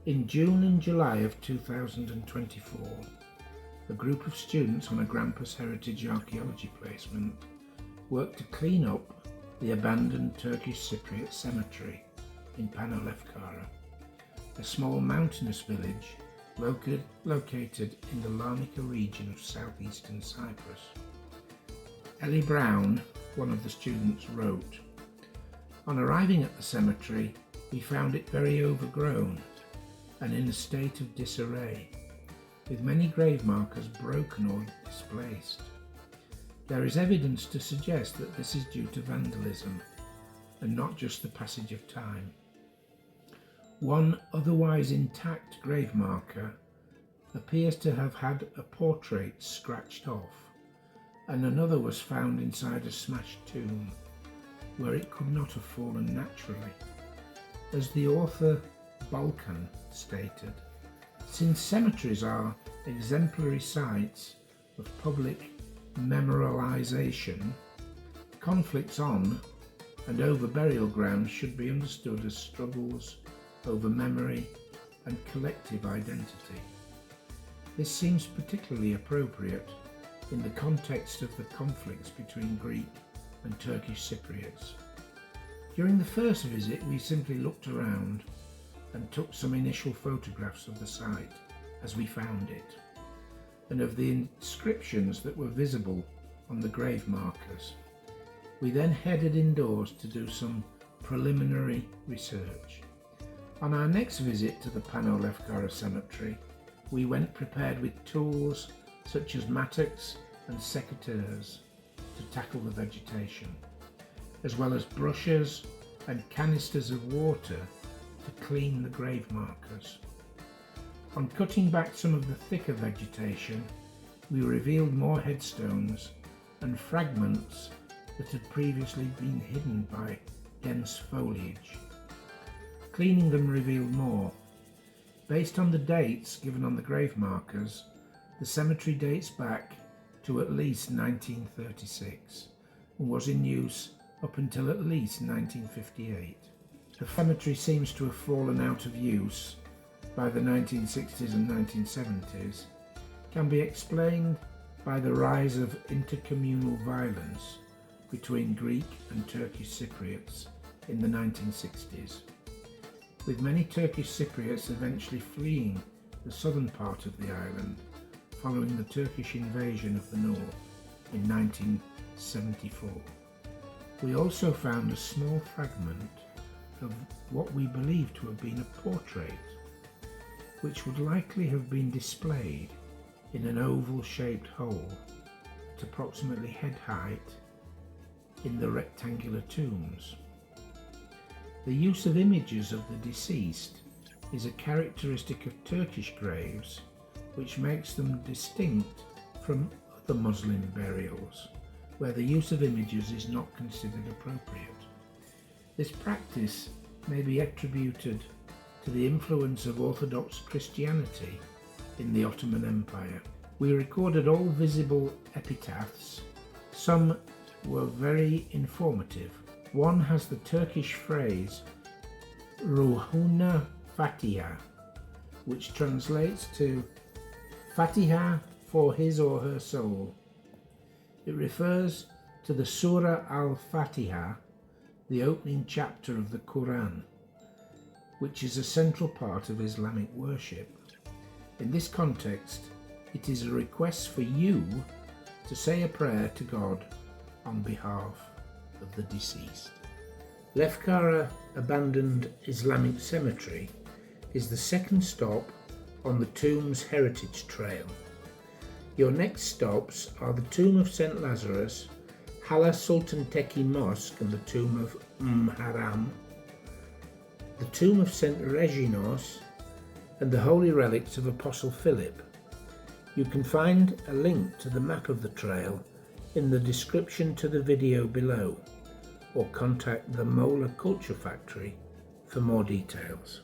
In June and July of 2024, a group of students on a Grampus Heritage Archaeology placement worked to clean up the abandoned Turkish Cypriot cemetery in Pano, Lefkara, a small mountainous village located in the Larnaca region of southeastern Cyprus. Ellie Brown, one of the students, wrote, "On arriving at the cemetery, we found it very overgrown and in a state of disarray, with many grave markers broken or displaced. There is evidence to suggest that this is due to vandalism and not just the passage of time. One otherwise intact grave marker appears to have had a portrait scratched off, and another was found inside a smashed tomb, where it could not have fallen naturally. As the author Balkan stated, since cemeteries are exemplary sites of public memorialization, conflicts on and over burial grounds should be understood as struggles over memory and collective identity. This seems particularly appropriate in the context of the conflicts between Greek and Turkish Cypriots. During the first visit, we simply looked around and took some initial photographs of the site as we found it, and of the inscriptions that were visible on the grave markers. We then headed indoors to do some preliminary research. On our next visit to the Pano Lefkara cemetery, we went prepared with tools such as mattocks and secateurs to tackle the vegetation, as well as brushes and canisters of water to clean the grave markers. On cutting back some of the thicker vegetation, we revealed more headstones and fragments that had previously been hidden by dense foliage. Cleaning them revealed more. Based on the dates given on the grave markers, the cemetery dates back to at least 1936 and was in use up until at least 1958. The cemetery seems to have fallen out of use by the 1960s and 1970s, can be explained by the rise of intercommunal violence between Greek and Turkish Cypriots in the 1960s, with many Turkish Cypriots eventually fleeing the southern part of the island following the Turkish invasion of the north in 1974. We also found a small fragment of what we believe to have been a portrait, which would likely have been displayed in an oval-shaped hole at approximately head height in the rectangular tombs. The use of images of the deceased is a characteristic of Turkish graves, which makes them distinct from other Muslim burials, where the use of images is not considered appropriate. This practice may be attributed to the influence of Orthodox Christianity in the Ottoman Empire. We recorded all visible epitaphs. Some were very informative. One has the Turkish phrase Ruhuna Fatiha, which translates to Fatiha for his or her soul. It refers to the Surah al-Fatiha, the opening chapter of the Quran, which is a central part of Islamic worship. In this context, it is a request for you to say a prayer to God on behalf of the deceased. Lefkara Abandoned Islamic Cemetery is the second stop on the Tombs Heritage Trail. Your next stops are the Tomb of St. Lazarus, Hala Sultan Teki Mosque and the Tomb of Haram, the Tomb of St. Reginos, and the Holy Relics of Apostle Philip. You can find a link to the map of the trail in the description to the video below, or contact the Mola Culture Factory for more details.